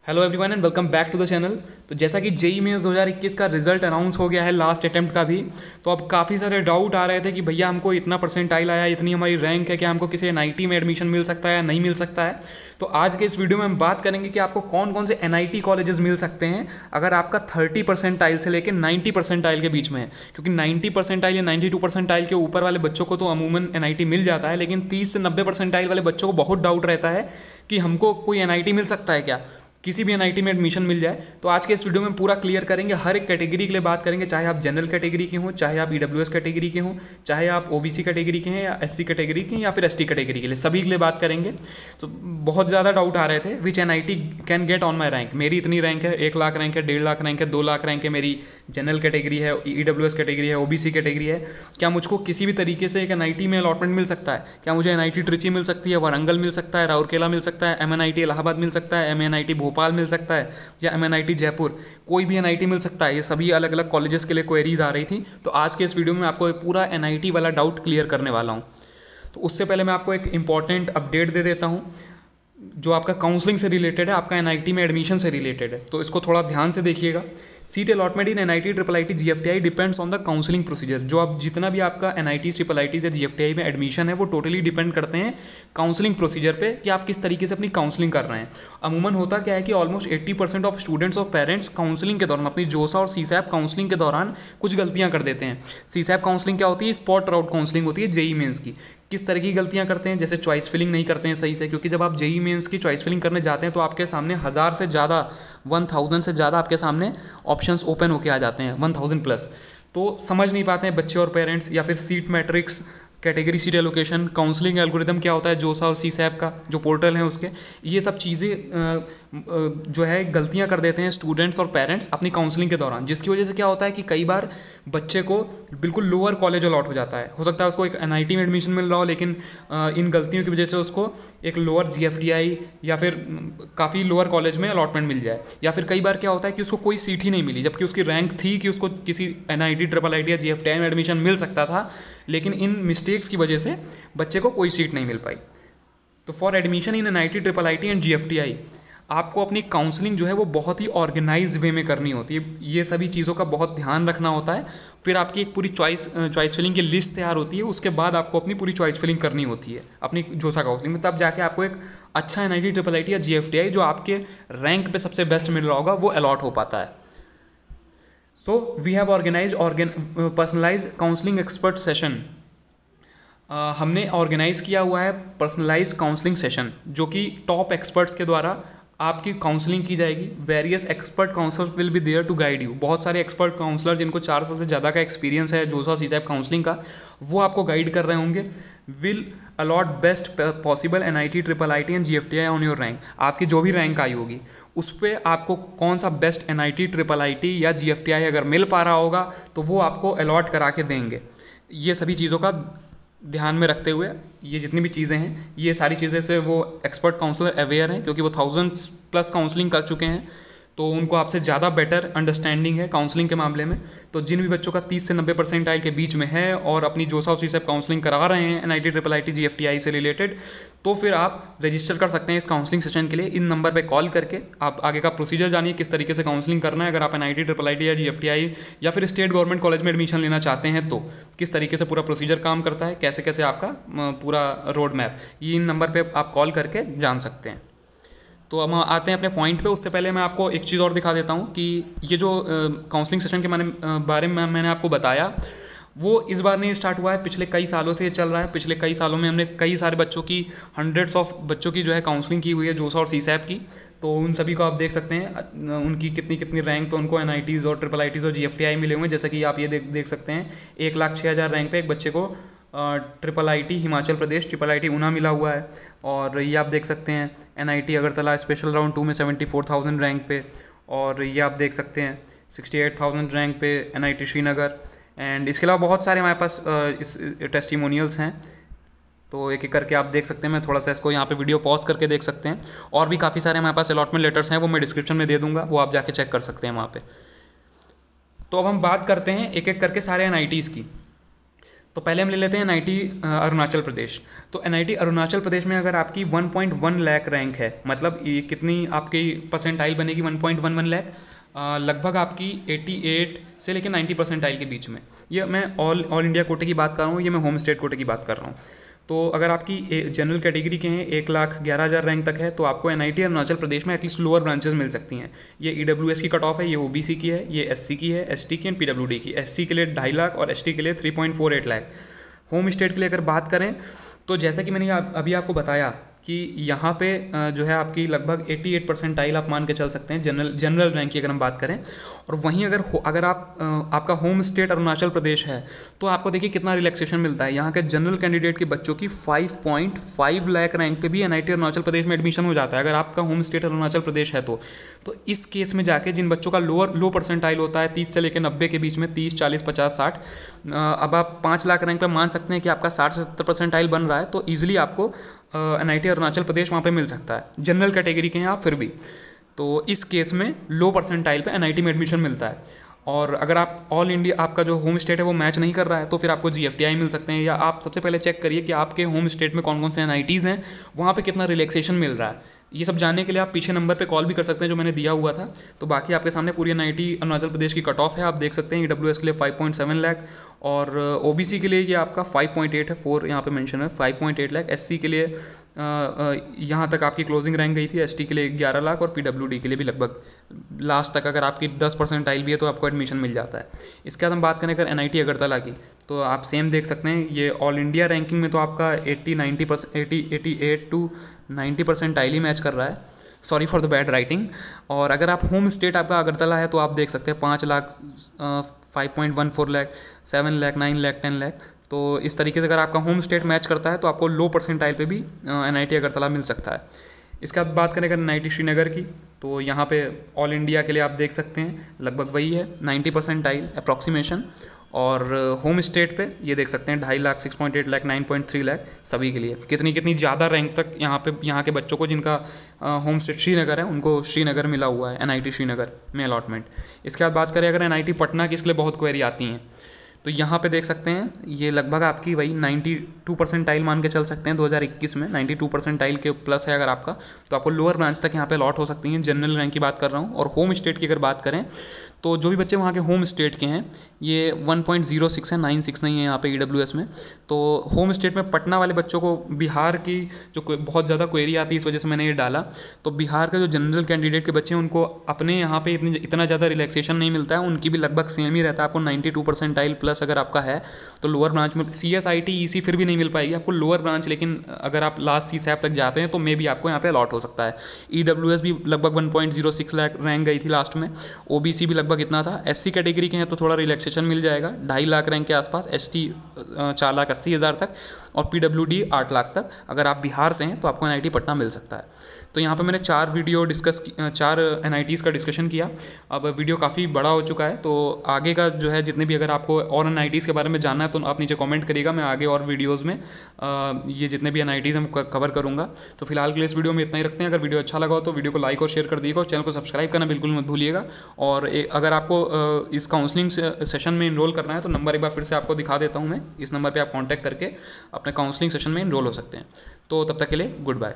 Hello everyone and welcome back to the channel. तो जैसा कि जेई मेंस 2021 का रिजल्ट अनाउंस हो गया है लास्ट अटेम्प्ट का भी, तो अब काफ़ी सारे डाउट आ रहे थे कि भैया हमको इतना परसेंटाइल आया, इतनी हमारी रैंक है, क्या हमको किसी एनआईटी में एडमिशन मिल सकता है या नहीं मिल सकता है। तो आज के इस वीडियो में हम बात करेंगे कि आपको कौन कौन से एनआईटी कॉलेजेस मिल सकते हैं अगर आपका 30 परसेंटाइल से लेकर 90 परसेंटाइल के बीच में है। क्योंकि 90 परसेंटाइल या 92 परसेंटाइल के ऊपर वाले बच्चों को तो अमूमन एनआईटी मिल जाता है, लेकिन 30 से 90 परसेंटाइल वाले बच्चों को बहुत डाउट रहता है कि हमको कोई एनआईटी मिल सकता है क्या, किसी भी एनआईटी में एडमिशन मिल जाए। तो आज के इस वीडियो में पूरा क्लियर करेंगे, हर एक कैटेगरी के लिए बात करेंगे, चाहे आप जनरल कैटेगरी के हों, चाहे आप ईडब्ल्यूएस कैटेगरी के हों, चाहे आप ओबीसी कैटेगरी के हैं या एससी कैटेगरी के या फिर एसटी कैटेगरी के लिए, सभी के लिए बात करेंगे। तो बहुत ज़्यादा डाउट आ रहे थे which NIT can get on my rank. मेरी इतनी रैंक है, 1 लाख रैंक है, 1.5 लाख रैंक है, 2 लाख रैंक है, मेरी जनरल कैटेगरी है, ईडब्ल्यूएस कैटेगरी है, ओबीसी कैटेगरी है। क्या मुझको किसी भी तरीके से एक एनआईटी में अलॉटमेंट मिल सकता है? क्या मुझे एनआईटी ट्रिची मिल सकती है, वारंगल मिल सकता है, राउरकेला मिल सकता है, एमएनआईटी इलाहाबाद मिल सकता है, एमएनआईटी भोपाल मिल सकता है या एमएनआईटी जयपुर, कोई भी एनआईटी मिल सकता है? ये सभी अलग अलग कॉलेजेस के लिए क्वेरीज आ रही थी। तो आज के इस वीडियो में आपको पूरा एनआईटी वाला डाउट क्लियर करने वाला हूँ। तो उससे पहले मैं आपको एक इंपॉर्टेंट अपडेट दे देता हूँ जो आपका काउंसलिंग से रिलेटेड है, आपका एनआईटी में एडमिशन से रिलेटेड है, तो इसको थोड़ा ध्यान से देखिएगा। Seat allotment in NIT triple IT GFTI depends on the counselling procedure. जो आप जितना भी आपका एनआईटी ट्रिपल आईटी या जीएफटीआई में एडमिशन है वो टोटली डिपेंड करते हैं काउंसलिंग प्रोसीजर पे कि आप किस तरीके से अपनी काउंसलिंग कर रहे हैं। अमूमन होता क्या है कि ऑलमोस्ट 80% ऑफ स्टूडेंट्स और पेरेंट्स काउंसलिंग के दौरान, अपनी जोसा और सीसैप काउंसलिंग के दौरान कुछ गलतियां कर देते हैं। सीसैप काउंसलिंग क्या होती है? स्पॉट राउट काउंसलिंग होती है जेई मेंस की। किस तरह की गलतियां करते हैं? जैसे चॉइस फिलिंग नहीं करते हैं सही से, क्योंकि जब आप जेई मेंस की चॉइस फिलिंग करने जाते हैं तो आपके सामने 1000 से ज़्यादा 1000 से ज़्यादा आपके सामने ऑप्शंस ओपन होके आ जाते हैं, 1000 प्लस। तो समझ नहीं पाते हैं बच्चे और पेरेंट्स, या फिर seat matrix, category seat allocation, counselling algorithm क्या होता है, जोसा और सीसैप का जो पोर्टल है उसके, ये सब चीज़ें जो है गलतियां कर देते हैं स्टूडेंट्स और पेरेंट्स अपनी काउंसलिंग के दौरान, जिसकी वजह से क्या होता है कि कई बार बच्चे को बिल्कुल लोअर कॉलेज अलॉट हो जाता है। हो सकता है उसको एक एनआईटी में एडमिशन मिल रहा हो, लेकिन इन गलतियों की वजह से उसको एक लोअर जीएफटीआई या फिर काफ़ी लोअर कॉलेज में अलॉटमेंट मिल जाए। या फिर कई बार क्या होता है कि उसको कोई सीट ही नहीं मिली, जबकि उसकी रैंक थी कि उसको किसी एनआईटी ट्रिपल आईटी या जीएफटीआई में एडमिशन मिल सकता था, लेकिन इन मिस्टेक्स की वजह से बच्चे को कोई सीट नहीं मिल पाई। तो for admission in NIT triple IT and GFTI आपको अपनी काउंसलिंग जो है वो बहुत ही ऑर्गेनाइज वे में करनी होती है। ये सभी चीज़ों का बहुत ध्यान रखना होता है। फिर आपकी एक पूरी चॉइस फिलिंग की लिस्ट तैयार होती है, उसके बाद आपको अपनी पूरी चॉइस फिलिंग करनी होती है अपनी जोसा काउंसलिंग में, तब जाके आपको एक अच्छा एनआईटी ट्रिपल आईटी या जीएफटीआई जो आपके रैंक पे सबसे बेस्ट मिल रहा होगा वो अलॉट हो पाता है। So we have organise personalise counselling expert session. हमने ऑर्गेनाइज किया हुआ है पर्सनलाइज काउंसलिंग सेशन, जो कि टॉप एक्सपर्ट्स के द्वारा आपकी काउंसलिंग की जाएगी। Various expert counsellors will be there to guide you. बहुत सारे एक्सपर्ट काउंसलर जिनको 4 साल से ज़्यादा का एक्सपीरियंस है जोसा सीसैप काउंसलिंग का, वो आपको गाइड कर रहे होंगे। Will allot best possible NIT triple IT and GFTI on your rank. आपकी जो भी रैंक आई होगी उस पर आपको कौन सा बेस्ट एनआईटी ट्रिपल आईटी या जीएफटीआई अगर मिल पा रहा होगा तो वो आपको अलॉट करा के देंगे। ये सभी चीज़ों का ध्यान में रखते हुए ये जितनी भी चीज़ें हैं, ये सारी चीज़ें से वो एक्सपर्ट काउंसलर अवेयर हैं, क्योंकि वो 1000 प्लस काउंसलिंग कर चुके हैं, तो उनको आपसे ज़्यादा बेटर अंडरस्टैंडिंग है काउंसलिंग के मामले में। तो जिन भी बच्चों का 30 से 90 परसेंटाइल के बीच में है और अपनी जोसा और सीसैप काउंसलिंग करा रहे हैं एनआईटी ट्रिपल आईटी जीएफटीआई से रिलेटेड, तो फिर आप रजिस्टर कर सकते हैं इस काउंसलिंग सेशन के लिए। इन नंबर पे कॉल करके आप आगे का प्रोसीजर जानिए, किस तरीके से काउंसलिंग करना है। अगर आप एनआईटी ट्रिपल आईटी या जीएफटीआई या फिर स्टेट गवर्नमेंट कॉलेज में एडमिशन लेना चाहते हैं तो किस तरीके से पूरा प्रोसीजर काम करता है, कैसे कैसे आपका पूरा रोड मैप, ये इन नंबर पर आप कॉल करके जान सकते हैं। तो हम आते हैं अपने पॉइंट पे। उससे पहले मैं आपको एक चीज़ और दिखा देता हूँ कि ये जो काउंसलिंग सेशन के बारे में मैंने आपको बताया वो इस बार नहीं स्टार्ट हुआ है, पिछले कई सालों से ये चल रहा है। पिछले कई सालों में हमने कई सारे बच्चों की, हंड्रेड्स ऑफ बच्चों की जो है काउंसलिंग की हुई है जोसा और सीसैप की। तो उन सभी को आप देख सकते हैं उनकी कितनी कितनी रैंक पे उनको एनआईटीज़ और ट्रिपल आईटीज़ और जीएफटीआई मिले हुए हैं। जैसे कि आप ये देख सकते हैं 1,06,000 रैंक पे एक बच्चे को triple IT Himachal Pradesh, triple IT Una मिला हुआ है। और ये आप देख सकते हैं एनआईटी अगरतला स्पेशल राउंड 2 में 74,000 रैंक पे। और ये आप देख सकते हैं 68,000 रैंक पे एनआईटी श्रीनगर। एंड इसके अलावा बहुत सारे हमारे पास इस टेस्टिमोनियल्स हैं, तो एक एक करके आप देख सकते हैं। मैं थोड़ा सा इसको यहाँ पे वीडियो पॉज करके देख सकते हैं। और भी काफ़ी सारे हमारे पास अलॉटमेंट लेटर्स हैं, वो मैं डिस्क्रिप्शन में दे दूँगा, वो आप जाके चेक कर सकते हैं वहाँ पर। तो अब हम बात करते हैं एक एक करके सारे एनआईटीज़ की। तो पहले हम ले लेते हैं एनआईटी अरुणाचल प्रदेश। तो एनआईटी अरुणाचल प्रदेश में अगर आपकी 1.1 लाख रैंक है, मतलब ये कितनी आपकी परसेंटाइल बनेगी 1.11 लाख, लगभग आपकी 88 से लेकर 90 परसेंटाइल के बीच में। ये मैं ऑल इंडिया कोटे की बात कर रहा हूँ, ये मैं होम स्टेट कोटे की बात कर रहा हूँ। तो अगर आपकी जनरल कैटेगरी के हैं 1,11,000 रैंक तक है तो आपको एनआईटी अरुणाचल प्रदेश में एटलीस्ट लोअर ब्रांचेस मिल सकती हैं। ये ईडब्ल्यूएस की कट ऑफ है, ये ओबीसी की है, ये एससी की है, एसटी की एंड पीडब्ल्यूडी की। एससी के लिए 2.5 लाख और एसटी के लिए 3.48 लाख। होम स्टेट के लिए अगर बात करें तो जैसा कि मैंने अभी आपको बताया कि यहाँ पे जो है आपकी लगभग 88 परसेंटाइल आप मान के चल सकते हैं जनरल रैंक की अगर हम बात करें। और वहीं अगर आपका होम स्टेट अरुणाचल प्रदेश है तो आपको देखिए कितना रिलैक्सेशन मिलता है। यहाँ के जनरल कैंडिडेट के बच्चों की 5.5 लाख रैंक पे भी एनआईटी अरुणाचल प्रदेश में एडमिशन हो जाता है अगर आपका होम स्टेट अरुणाचल प्रदेश है तो इस केस में जाके जिन बच्चों का लो परसेंटाइल होता है 30 से लेकर 90 के बीच में, 30, 40, 50, 60, अब आप 5 लाख रैंक पर मान सकते हैं कि आपका 60 से 70 परसेंटाइल बन रहा है तो ईजिली आपको एनआईटी अरुणाचल प्रदेश वहाँ पे मिल सकता है। जनरल कैटेगरी के हैं आप फिर भी, तो इस केस में लो परसेंटाइल पे एनआईटी में एडमिशन मिलता है। और अगर आप ऑल इंडिया आपका जो होम स्टेट है वो मैच नहीं कर रहा है तो फिर आपको जीएफटीआई मिल सकते हैं। या आप सबसे पहले चेक करिए कि आपके होम स्टेट में कौन कौन से एनआईटीज़ हैं, वहाँ पे कितना रिलैक्सेशन मिल रहा है। ये सब जानने के लिए आप पीछे नंबर पे कॉल भी कर सकते हैं जो मैंने दिया हुआ था। तो बाकी आपके सामने पूरी एनआईटी अरुणाचल प्रदेश की कट ऑफ है, आप देख सकते हैं। ईडब्ल्यूएस के लिए 5.7 लाख और ओबीसी के लिए ये आपका 5.8 है, 4 यहाँ पे मेंशन है, 5.8 लाख। एससी के लिए यहाँ तक आपकी क्लोजिंग रैंक गई थी, एसटी के लिए 11 लाख और पीडब्ल्यूडी के लिए भी लगभग लास्ट तक अगर आपकी 10 परसेंटाइल भी है तो आपको एडमिशन मिल जाता है। इसके बाद हम बात करें अगर एनआईटी अगरतला की तो आप सेम देख सकते हैं। ये ऑल इंडिया रैंकिंग में तो आपका 88 टू 90 परसेंटाइल ही मैच कर रहा है, sorry for the bad writing. और अगर आप होम स्टेट आपका अगरतला है तो आप देख सकते हैं 5 लाख, 5.14 लाख, 7 लाख, 9 लाख, 10 लाख। तो इस तरीके से अगर आपका होम स्टेट मैच करता है तो आपको लो परसेंटाइल पे भी एनआईटी अगरतला मिल सकता है। इसके बाद बात करें अगर एनआईटी श्रीनगर की तो यहाँ पे ऑल इंडिया के लिए आप देख सकते हैं लगभग वही है 90 परसेंटाइल अप्रॉक्सीमेशन। और होम स्टेट पे ये देख सकते हैं 2.5 लाख, 6.8 लाख, 9.3 लाख सभी के लिए। कितनी ज़्यादा रैंक तक यहाँ के बच्चों को जिनका होम स्टेट श्रीनगर है उनको श्रीनगर मिला हुआ है एनआईटी श्रीनगर में अलॉटमेंट। इसके बाद बात करें अगर एनआईटी पटना की, इसके लिए बहुत क्वेरी आती हैं तो यहाँ पे देख सकते हैं ये लगभग आपकी वही 92 परसेंटाइल मान के चल सकते हैं। 2021 में 92 परसेंटाइल के प्लस है अगर आपका तो आपको लोअर ब्रांच तक यहाँ पे अलॉट हो सकती हैं। जनरल रैंक की बात कर रहा हूँ। और होम स्टेट की अगर बात करें तो जो भी बच्चे वहाँ के होम स्टेट के हैं ये 1.06 है, 96 नहीं है यहाँ पे ईडब्ल्यूएस में। तो होम स्टेट में पटना वाले बच्चों को बिहार की जो बहुत ज़्यादा क्वेरी आती है इस वजह से मैंने ये डाला। तो बिहार के जो जनरल कैंडिडेट के बच्चे हैं उनको अपने यहाँ पे इतना ज़्यादा रिलैक्सेशन नहीं मिलता है, उनकी भी लगभग सेम ही रहता है। आपको 92 परसेंटाइल प्लस अगर आपका है तो लोअर ब्रांच में CSIT EC फिर भी नहीं मिल पाएगी आपको लोअर ब्रांच, लेकिन अगर आप लास्ट CSAP तक जाते हैं तो मे भी आपको यहाँ पे अलॉट हो सकता है। EWS भी लगभग 1.06 लाख रैंक गई थी लास्ट में, OBC भी लगभग इतना था। SC कैटेगरी के हैं तो थोड़ा रिलैक्सेशन मिल जाएगा 2.5 लाख रैंक के आसपास, ST 4,80,000 तक और PWD 8 लाख तक। अगर आप बिहार से हैं तो आपको NIT पटना मिल सकता है। तो यहाँ पे मैंने 4 NITs का डिस्कशन किया। अब वीडियो काफ़ी बड़ा हो चुका है तो आगे का जो है जितने भी अगर आपको और NITs के बारे में जानना है तो आप नीचे कमेंट करिएगा, मैं आगे और वीडियोस में ये जितने भी NITs हम कवर करूँगा। तो फिलहाल के लिए इस वीडियो में इतना ही रखते हैं। अगर वीडियो अच्छा लगा हो तो वीडियो को लाइक और शेयर कर दीजिएगा और चैनल को सब्सक्राइब करना बिल्कुल मत भूलिएगा। और अगर आपको इस काउंसलिंग सेशन में इनरोल करना है तो नंबर एक बार फिर से आपको दिखा देता हूँ मैं, इस नंबर पर आप कॉन्टैक्ट करके अपने काउंसलिंग सेशन में इनरोल हो सकते हैं। तो तब तक के लिए गुड बाय।